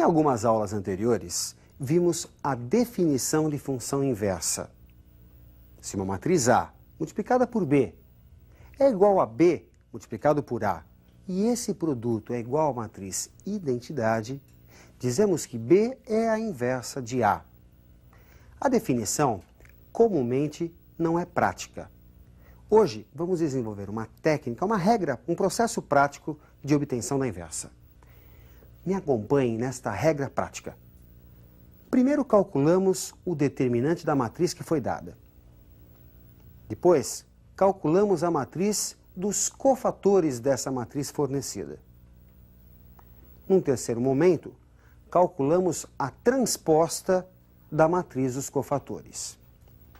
algumas aulas anteriores, vimos a definição de função inversa. Se uma matriz A multiplicada por B é igual a B multiplicado por A, e esse produto é igual à matriz identidade, dizemos que B é a inversa de A. A definição, comumente, não é prática. Hoje, vamos desenvolver uma técnica, uma regra, um processo prático de obtenção da inversa. Me acompanhem nesta regra prática. Primeiro calculamos o determinante da matriz que foi dada. Depois, calculamos a matriz dos cofatores dessa matriz fornecida. Num terceiro momento, calculamos a transposta da matriz dos cofatores.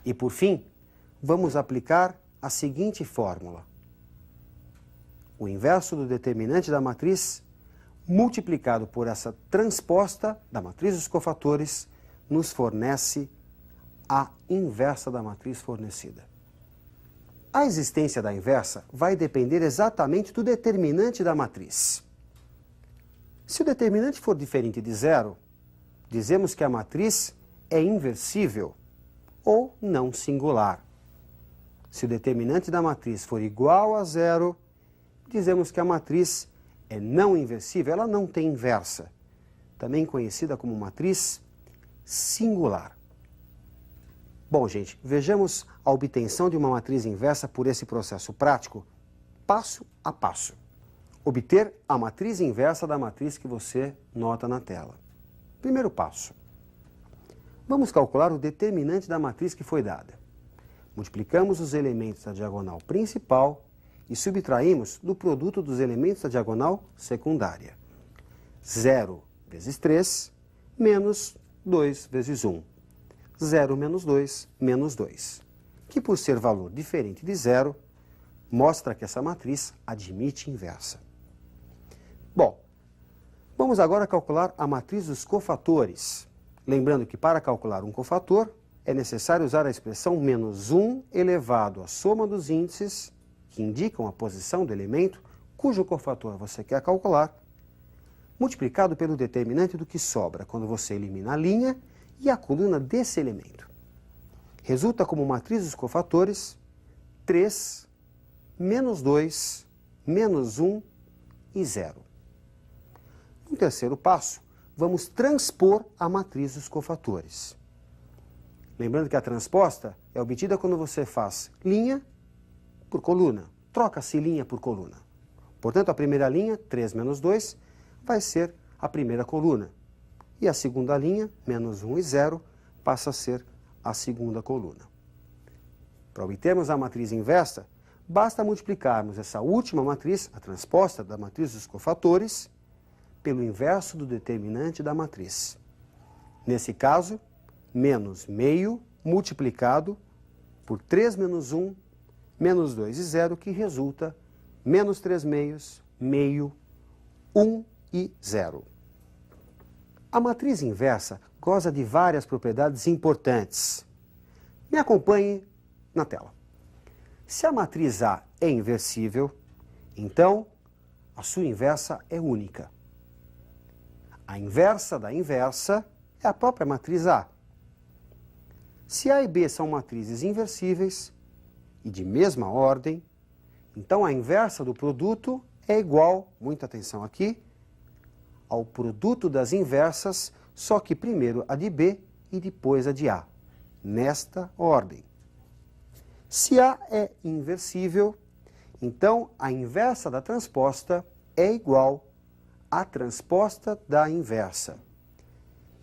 E, por fim, vamos aplicar a seguinte fórmula. O inverso do determinante da matriz multiplicado por essa transposta da matriz dos cofatores nos fornece a inversa da matriz fornecida. A existência da inversa vai depender exatamente do determinante da matriz. Se o determinante for diferente de zero, dizemos que a matriz é inversível ou não singular. Se o determinante da matriz for igual a zero, dizemos que a matriz é não inversível, ela não tem inversa, também conhecida como matriz singular. Bom, gente, vejamos a obtenção de uma matriz inversa por esse processo prático, passo a passo. Obter a matriz inversa da matriz que você nota na tela. Primeiro passo. Vamos calcular o determinante da matriz que foi dada. Multiplicamos os elementos da diagonal principal e subtraímos do produto dos elementos da diagonal secundária. 0 vezes 3 menos 2 vezes 1. 0 menos 2 menos 2, que por ser valor diferente de zero, mostra que essa matriz admite inversa. Bom, vamos agora calcular a matriz dos cofatores. Lembrando que para calcular um cofator, é necessário usar a expressão menos 1 elevado à soma dos índices, que indicam a posição do elemento cujo cofator você quer calcular, multiplicado pelo determinante do que sobra quando você elimina a linha e a coluna desse elemento. Resulta como matriz dos cofatores 3, menos 2, menos 1 e 0. No terceiro passo, vamos transpor a matriz dos cofatores. Lembrando que a transposta é obtida quando você faz linha por coluna. Troca-se linha por coluna. Portanto, a primeira linha, 3 menos 2, vai ser a primeira coluna. E a segunda linha, menos 1 e 0, passa a ser a segunda coluna. Para obtermos a matriz inversa, basta multiplicarmos essa última matriz, a transposta da matriz dos cofatores, pelo inverso do determinante da matriz. Nesse caso, menos meio multiplicado por 3 menos 1, menos 2 e 0, que resulta menos 3 meios, meio, 1 e 0. A matriz inversa goza de várias propriedades importantes. Me acompanhe na tela. Se a matriz A é inversível, então a sua inversa é única. A inversa da inversa é a própria matriz A. Se A e B são matrizes inversíveis e de mesma ordem, então a inversa do produto é igual, muita atenção aqui, ao produto das inversas, só que primeiro a de B e depois a de A, nesta ordem. Se A é inversível, então a inversa da transposta é igual à transposta da inversa.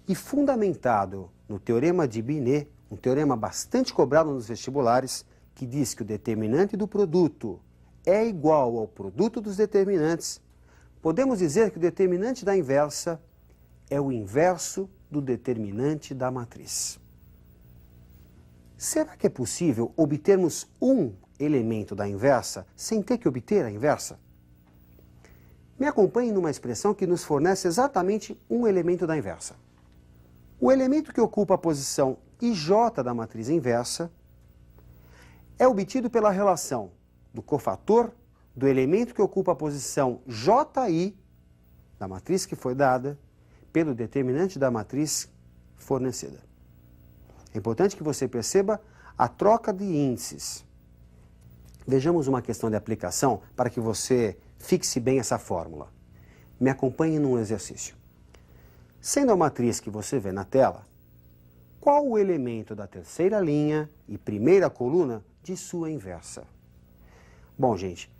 E fundamentado no teorema de Binet, um teorema bastante cobrado nos vestibulares, que diz que o determinante do produto é igual ao produto dos determinantes, podemos dizer que o determinante da inversa é o inverso do determinante da matriz. Será que é possível obtermos um elemento da inversa sem ter que obter a inversa? Me acompanhe numa expressão que nos fornece exatamente um elemento da inversa. O elemento que ocupa a posição IJ da matriz inversa é obtido pela relação do cofator do elemento que ocupa a posição JI da matriz que foi dada pelo determinante da matriz fornecida. É importante que você perceba a troca de índices. Vejamos uma questão de aplicação para que você fixe bem essa fórmula. Me acompanhe num exercício. Sendo a matriz que você vê na tela, qual o elemento da terceira linha e primeira coluna de sua inversa? Bom, gente,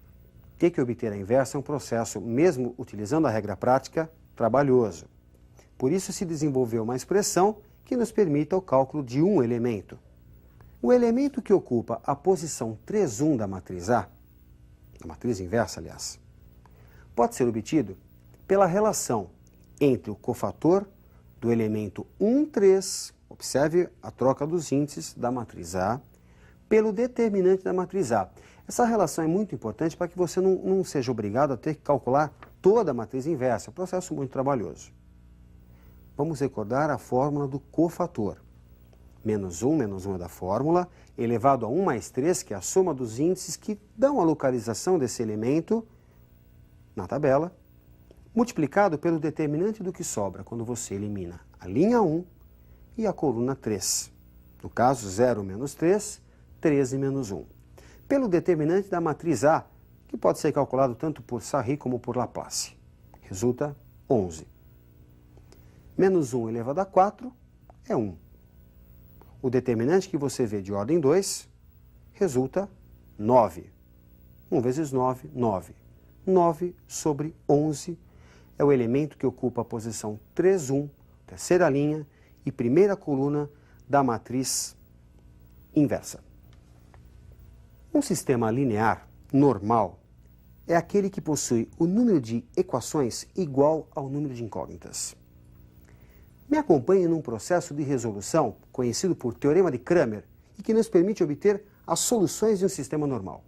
ter que obter a inversa é um processo, mesmo utilizando a regra prática, trabalhoso. Por isso se desenvolveu uma expressão que nos permita o cálculo de um elemento. O elemento que ocupa a posição 3,1 da matriz A, da matriz inversa, aliás, pode ser obtido pela relação entre o cofator do elemento 1,3, observe a troca dos índices da matriz A, pelo determinante da matriz A. Essa relação é muito importante para que você não seja obrigado a ter que calcular toda a matriz inversa, é um processo muito trabalhoso. Vamos recordar a fórmula do cofator. Menos 1 é da fórmula, elevado a 1 mais 3, que é a soma dos índices que dão a localização desse elemento na tabela, multiplicado pelo determinante do que sobra quando você elimina a linha 1 e a coluna 3. No caso, 0 menos 3, 13 menos 1. Pelo determinante da matriz A, que pode ser calculado tanto por Sarri como por Laplace. Resulta 11. Menos 1 elevado a 4 é 1. O determinante que você vê de ordem 2 resulta 9. 1 vezes 9, 9. 9 sobre 11 é o elemento que ocupa a posição 3,1, terceira linha e primeira coluna da matriz inversa. Um sistema linear normal é aquele que possui o número de equações igual ao número de incógnitas. Me acompanhe num processo de resolução conhecido por Teorema de Cramer e que nos permite obter as soluções de um sistema normal.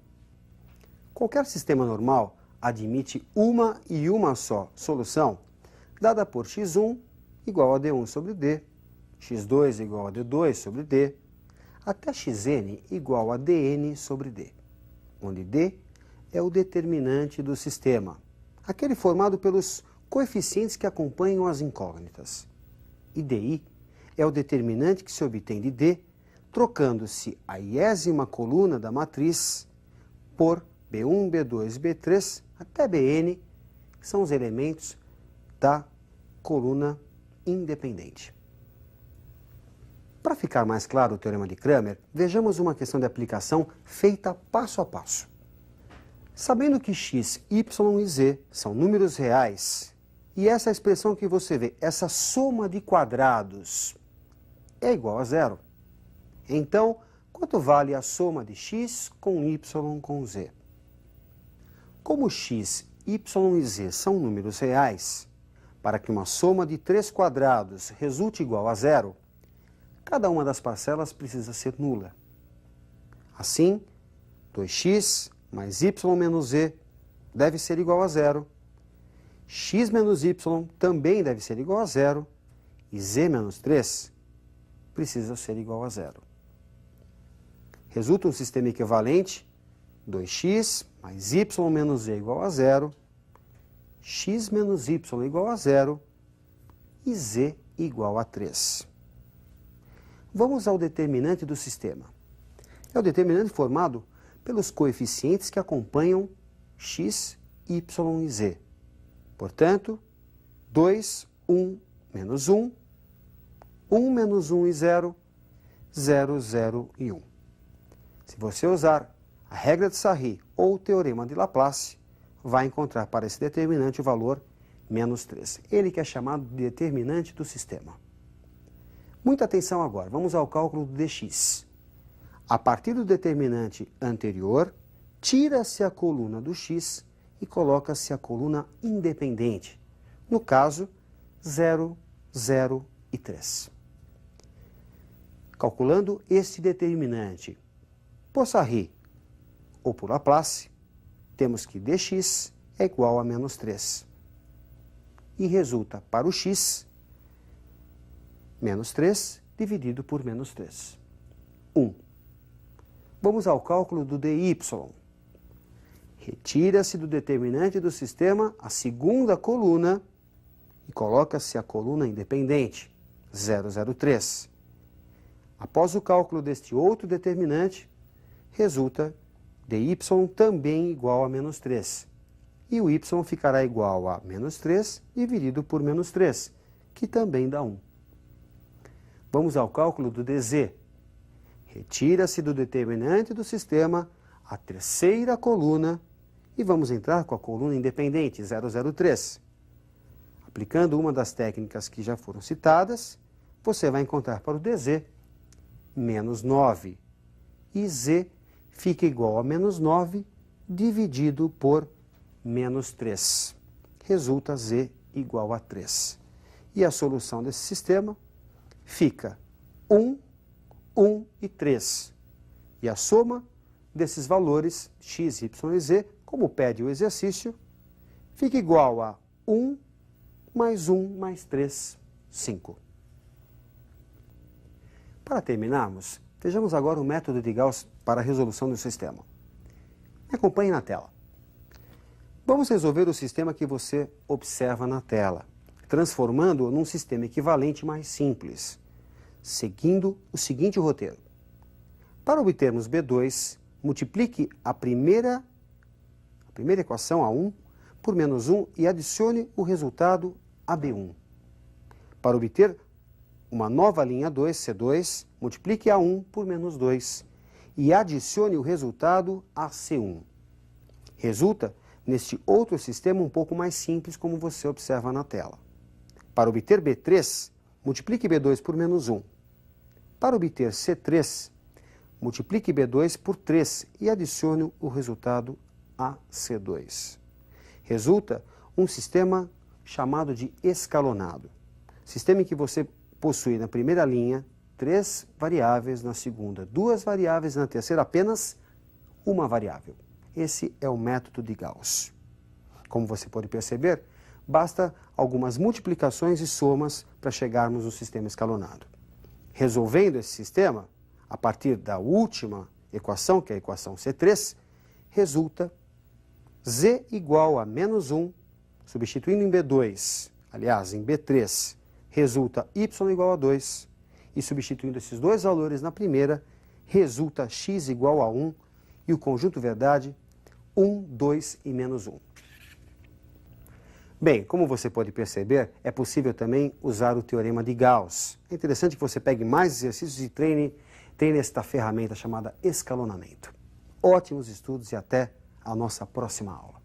Qualquer sistema normal admite uma e uma só solução, dada por x1 igual a d1 sobre d, x2 igual a d2 sobre d, até xn igual a dn sobre d, onde d é o determinante do sistema, aquele formado pelos coeficientes que acompanham as incógnitas. E di é o determinante que se obtém de d, trocando-se a iésima coluna da matriz por B1, B2, B3, até Bn, que são os elementos da coluna independente. Para ficar mais claro o Teorema de Cramer, vejamos uma questão de aplicação feita passo a passo. Sabendo que x, y e z são números reais, e essa expressão que você vê, essa soma de quadrados, é igual a zero. Então, quanto vale a soma de x com y com z? Como x, y e z são números reais, para que uma soma de 3 quadrados resulte igual a zero, cada uma das parcelas precisa ser nula. Assim, 2x mais y menos z deve ser igual a zero, x menos y também deve ser igual a zero, e z menos 3 precisa ser igual a zero. Resulta um sistema equivalente, 2x mais y menos z igual a zero, x menos y igual a zero e z igual a 3. Vamos ao determinante do sistema. É o determinante formado pelos coeficientes que acompanham x, y e z. Portanto, 2, 1, menos 1, 1 menos 1 e 0, 0, 0 e 1. Se você usar a regra de Sarri ou o teorema de Laplace, vai encontrar para esse determinante o valor menos 3. Ele que é chamado de determinante do sistema. Muita atenção agora, vamos ao cálculo do dx. A partir do determinante anterior, tira-se a coluna do x e coloca-se a coluna independente. No caso, 0, 0 e 3. Calculando este determinante por Sarri ou por Laplace, temos que dx é igual a menos 3. E resulta para o x, menos 3 dividido por menos 3. 1. Vamos ao cálculo do dy. Retira-se do determinante do sistema a segunda coluna e coloca-se a coluna independente, 0,03. Após o cálculo deste outro determinante, resulta dy também igual a menos 3. E o y ficará igual a menos 3 dividido por menos 3, que também dá 1. Vamos ao cálculo do dz. Retira-se do determinante do sistema a terceira coluna e vamos entrar com a coluna independente, 003. Aplicando uma das técnicas que já foram citadas, você vai encontrar para o dz menos 9. E z fica igual a menos 9 dividido por menos 3. Resulta z igual a 3. E a solução desse sistema fica 1, 1 e 3. E a soma desses valores, x, y e z, como pede o exercício, fica igual a 1 mais 1 mais 3, 5. Para terminarmos, vejamos agora o método de Gauss para a resolução do sistema. Me acompanhe na tela. Vamos resolver o sistema que você observa na tela, transformando-o num sistema equivalente mais simples, seguindo o seguinte roteiro. Para obtermos B2, multiplique a primeira equação, A1, por menos 1 e adicione o resultado a B1. Para obter uma nova linha 2, C2, multiplique A1 por menos 2 e adicione o resultado a C1. Resulta neste outro sistema um pouco mais simples, como você observa na tela. Para obter B3, multiplique B2 por menos 1. Para obter C3, multiplique B2 por 3 e adicione o resultado a C2. Resulta um sistema chamado de escalonado. Sistema em que você possui na primeira linha 3 variáveis, na segunda 2 variáveis, na terceira apenas uma variável. Esse é o método de Gauss. Como você pode perceber, basta algumas multiplicações e somas para chegarmos no sistema escalonado. Resolvendo esse sistema, a partir da última equação, que é a equação C3, resulta z igual a menos 1, substituindo em B2, aliás, em B3, resulta y igual a 2, e substituindo esses dois valores na primeira, resulta x igual a 1, e o conjunto verdade, 1, 2 e menos 1. Bem, como você pode perceber, é possível também usar o teorema de Gauss. É interessante que você pegue mais exercícios e treine esta ferramenta chamada escalonamento. Ótimos estudos e até a nossa próxima aula.